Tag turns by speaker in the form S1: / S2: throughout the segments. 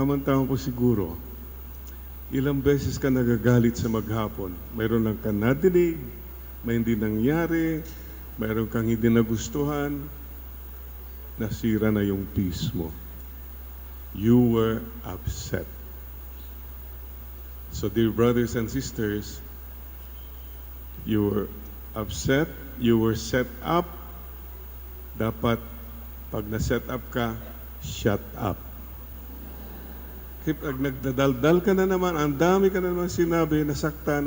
S1: Tamang-tama po siguro, ilang beses ka nagagalit sa maghapon. Mayroon lang ka nadinig, may hindi nangyari, mayroon kang hindi nagustuhan, nasira na yung peace mo. You were upset. So dear brothers and sisters, you were upset, you were set up. Dapat pag na-set up ka, shut up. Pag nagdadaldal ka na naman, ang dami ka na naman sinabi, nasaktan,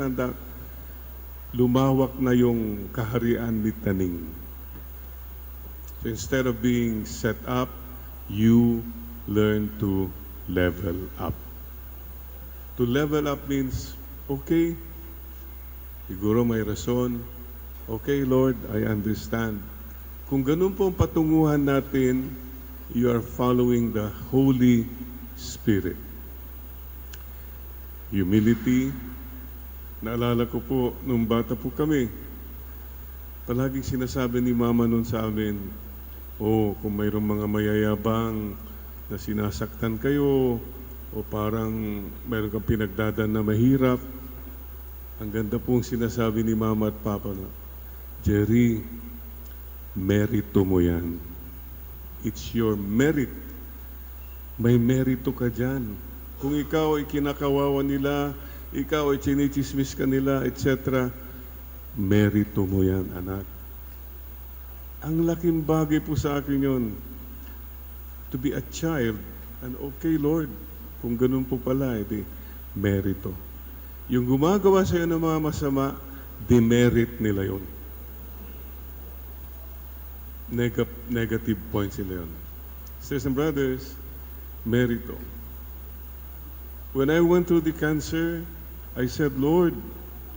S1: lumawak na yung kaharian ni Taning. So instead of being set up, you learn to level up. To level up means, okay, siguro may rason. Okay, Lord, I understand. Kung ganun po ang patunguhan natin, you are following the Holy Spirit. Humility. Naalala ko po, nung bata po kami, palaging sinasabi ni Mama nun sa amin, kung mayroong mga mayayabang na sinasaktan kayo, o parang mayroon kang pinagdadan na mahirap, ang ganda pong sinasabi ni Mama at Papa na, Jerry, merito mo yan. It's your merit. May merito ka dyan. Kung ikaw ay kinakawawa nila, ikaw ay chinichismis ka nila, etc., merito mo yan, anak. Ang laking bagay po sa akin yun, to be a child, and okay, Lord, kung ganun po pala, edi merito. Yung gumagawa sa'yo ng mga masama, demerit nila yun. Negative points nila yun. Sisters and brothers, merito. When I went through the cancer, I said, Lord,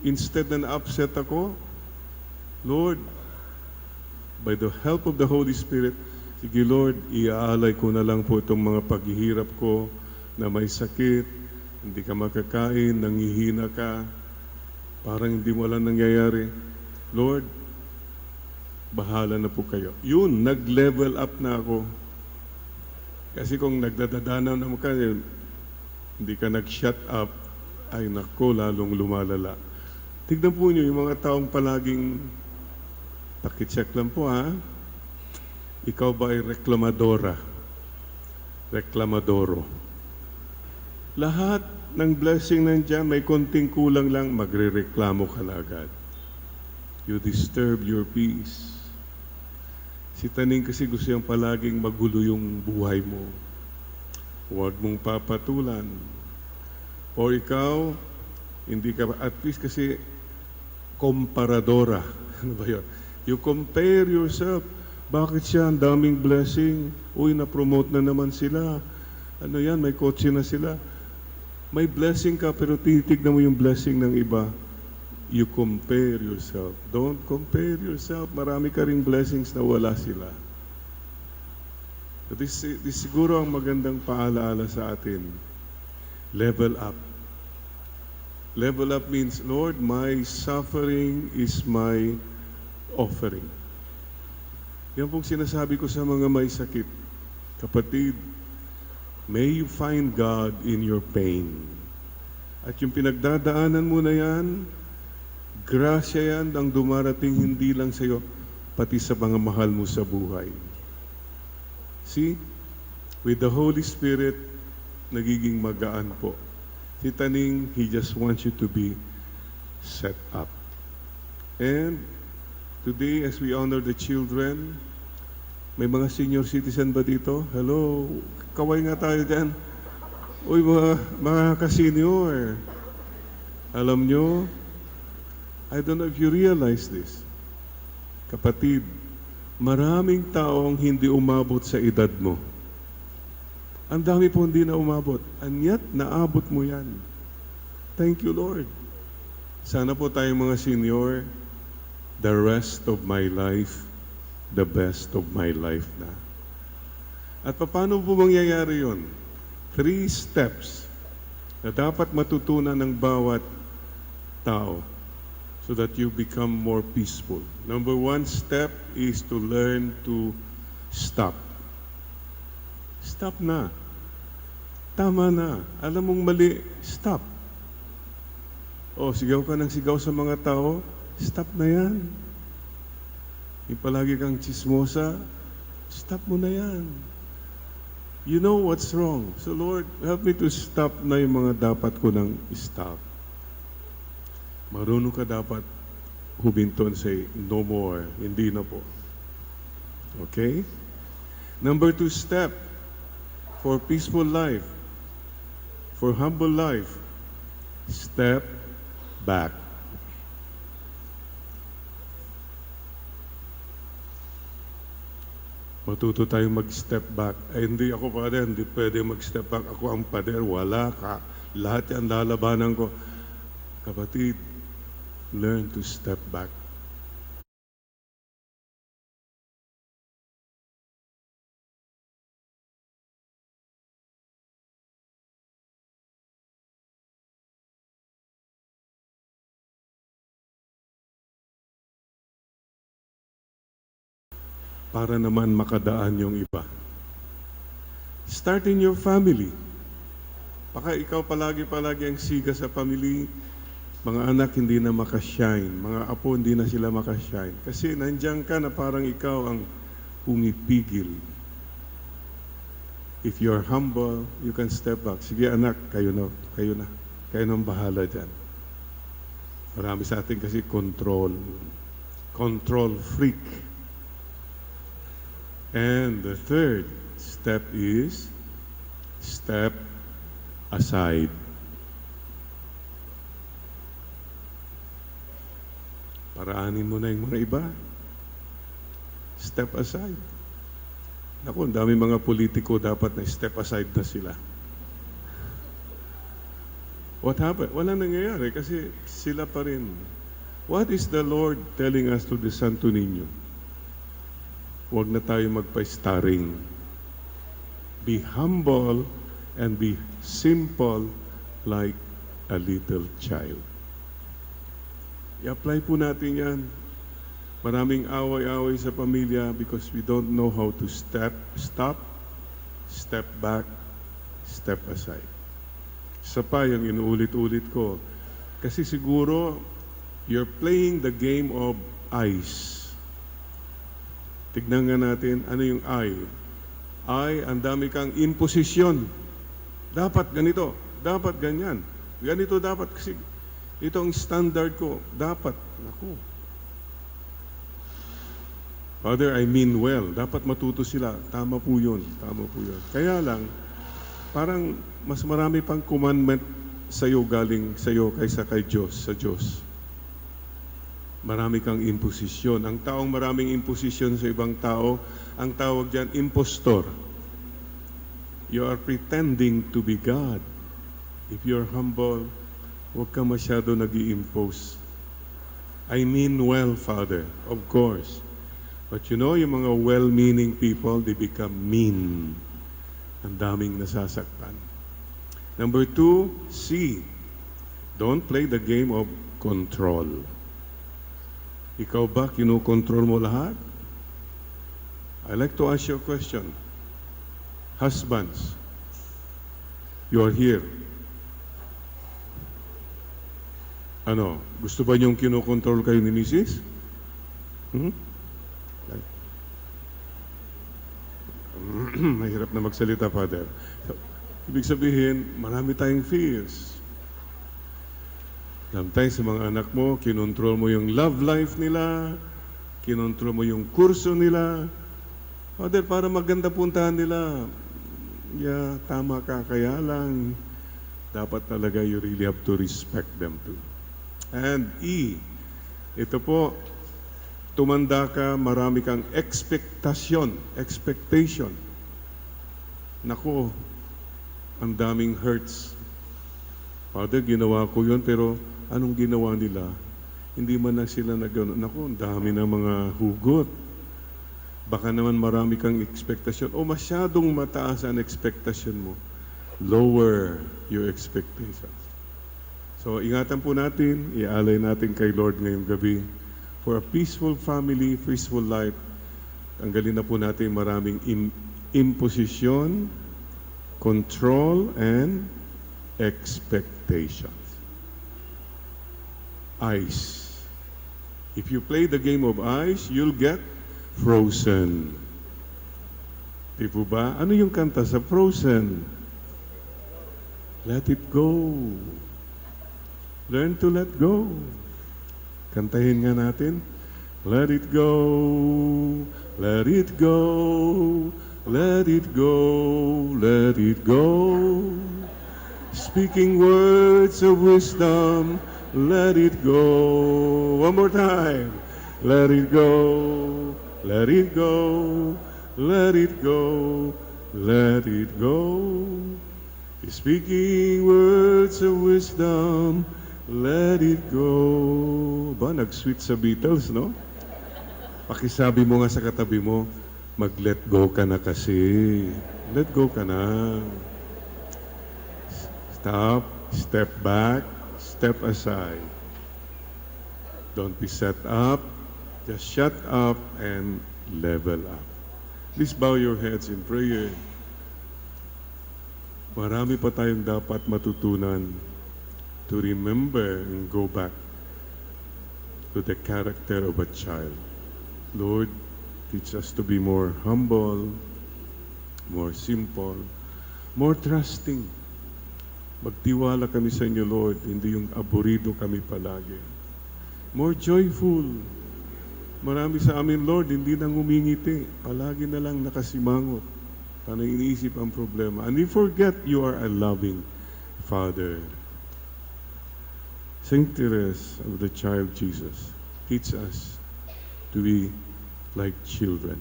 S1: instead na upset ako, Lord, by the help of the Holy Spirit, sige Lord, iaalay ko na lang po itong mga paghihirap ko na may sakit, hindi ka makakain, nangihina ka, parang hindi mo lang nangyayari. Lord, bahala na po kayo. Yun, nag-level up na ako. Kasi kung nagdadadanaw naman ka, hindi ka nag-shut up, ay nako, lalong lumalala. Tignan po niyo yung mga taong palaging, pakicheck lang po ha, ikaw ba ay reklamadora? Reklamadoro? Lahat ng blessing nandiyan, may konting kulang lang, magre-reklamo ka na agad. You disturb your peace. Si Taning kasi gusto yung palaging magulo yung buhay mo. Huwag mong papatulan. O ikaw, hindi ka, at least kasi, komparadora. Ano ba yun? You compare yourself. Bakit siya? Ang daming blessing. Uy, na-promote na naman sila. Ano yan? May kotse na sila. May blessing ka, pero titignan mo yung blessing ng iba. You compare yourself. Don't compare yourself. Marami ka ring blessings na wala sila. This siguro ang magandang paalaala sa atin. Level up. Level up means, Lord, my suffering is my offering. Yan pong sinasabi ko sa mga may sakit. Kapatid, may you find God in your pain. At yung pinagdadaanan mo na yan, grasya yan ang dumarating hindi lang sa iyo, pati sa mga mahal mo sa buhay. See? With the Holy Spirit, nagiging magaan po. Si Taning, He just wants you to be set up. And today, as we honor the children, may mga senior citizen ba dito? Hello? Kaway nga tayo dyan. Uy, mga ka-senior. Alam nyo, I don't know if you realize this. Kapatid, maraming taong hindi umabot sa edad mo. Ang dami po hindi na umabot. And yet, naabot mo yan. Thank you, Lord. Sana po tayong mga senior, the rest of my life, the best of my life na. At paano po mangyayari yun? 3 steps na dapat matutunan ng bawat tao so that you become more peaceful. Number 1 step is to learn to stop. Stop na. Tama na. Alam mong mali, stop. O, sigaw ka ng sigaw sa mga tao, stop na yan. Yung palagi kang chismosa, stop mo na yan. You know what's wrong. So Lord, help me to stop na yung mga dapat ko nang stop. Marunong ka dapat huminto and say, no more. Hindi na po. Okay? Number 2 step for peaceful life, for humble life, step back. Matuto tayong mag-step back. Ay, hindi ako pader, hindi pwede mag-step back. Ako ang pader, wala ka. Lahat yan lalabanan ko. Kapatid, learn to step back. Para naman makadaan yung iba. Start in your family. Baka ikaw palagi ang siga sa family, mga anak hindi na makashine, mga apo hindi na sila makashine. Kasi nandiyan ka na parang ikaw ang pumipigil. If you're humble, you can step back. Sige anak, kayo na. Kayo nang bahala dyan. Marami sa atin kasi control freak. And the third step is step aside. Paraanin mo na yung mga iba. Step aside. Naku, ang dami mga politiko dapat na step aside na sila. What happened? Wala nangyayari kasi sila pa rin. What is the Lord telling us to the Santo Niño? Huwag na tayo magpa-starring. Be humble and be simple like a little child. I-apply po natin yan. Maraming away-away sa pamilya because we don't know how to step back, step aside. Isa pa yung inuulit-ulit ko. Kasi siguro, you're playing the game of eyes. Tignan nga natin, ano yung eye? Eye, ang dami kang imposisyon. Dapat ganito, dapat ganyan. Ganito dapat kasi ito ang standard ko. Dapat, naku. Father, I mean well. Dapat matuto sila. Tama po yun. Tama po yun. Kaya lang, parang mas marami pang commandment sa'yo galing sa'yo kaysa kay Diyos, sa Diyos. Marami kang imposisyon. Ang taong maraming imposisyon sa ibang tao, ang tawag dyan, impostor. You are pretending to be God. If you're humble, huwag ka masyado nag-i-impose. I mean well, Father, of course. But you know, yung mga well-meaning people, they become mean. Ang daming nasasaktan. Number 2, C. Don't play the game of control. Ikaw ba, kinukontrol mo lahat? I'd like to ask you a question. Husbands, you're here. Ano, gusto ba niyong kinukontrol kayo ni Mrs.? Mahirap na magsalita, Father. So, ibig sabihin, marami tayong fears. Sometimes sa mga anak mo, kinontrol mo yung love life nila, kinontrol mo yung kurso nila. Father, para maganda puntahan nila, yeah, tama ka, kaya lang, dapat talaga you really have to respect them too. And E, ito po, tumanda ka, marami kang expectation. Naku, ang daming hurts. Father, ginawa ko yun, pero anong ginawa nila? Hindi man na sila nag-ano. Naku, ang dami na mga hugot. Baka naman marami kang expectation o masyadong mataas ang expectation mo. Lower your expectations. So, ingatan po natin, ialay natin kay Lord ngayong gabi. For a peaceful family, peaceful life, tanggalin na po natin maraming imposition, control, and expectations. Ice. If you play the game of ice, you'll get frozen. Di po ba? Ano yung kanta sa Frozen? Let it go. Learn to let go. Kantahin nga natin. Let it go. Let it go. Let it go. Let it go. Speaking words of wisdom. Let it go. One more time. Let it go. Let it go. Let it go. Let it go. Speaking words of wisdom. Let it go. Ba, nag-sweet sa Beatles, no? Pakisabi mo nga sa katabi mo, mag-let go ka na kasi. Let go ka na. Stop, step back, step aside. Don't be set up. Just shut up and level up. Please bow your heads in prayer. Marami pa tayong dapat matutunan to remember and go back to the character of a child. Lord, teach us to be more humble, more simple, more trusting. Magtiwala kami sa inyo, Lord, hindi yung aburido kami palagi. More joyful. Marami sa amin, Lord, hindi nang umingiti. Palagi na lang nakasimangot. Paano iniisip ang problema. And we forget you are a loving Father. Saint Therese of the Child Jesus, teach us to be like children.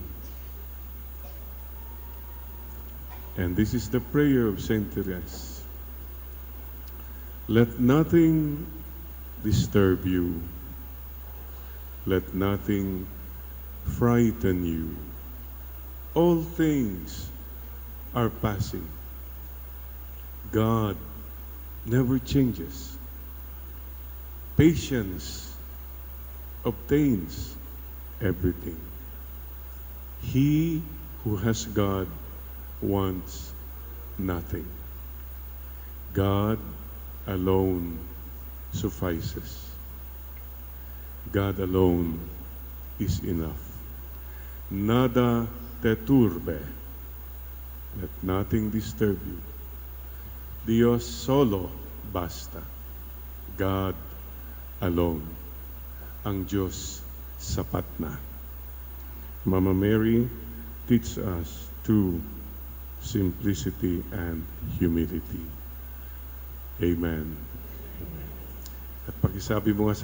S1: And this is the prayer of Saint Therese. Let nothing disturb you. Let nothing frighten you. All things are passing. God never changes. Patience obtains everything. He who has God wants nothing. God alone suffices. God alone is enough. Nada te turbe. Let nothing disturb you. Dios solo basta. God alone. Ang Diyos sapat na. Mama Mary, teach us to simplicity and humility. Amen. At pakisabi mo nga sa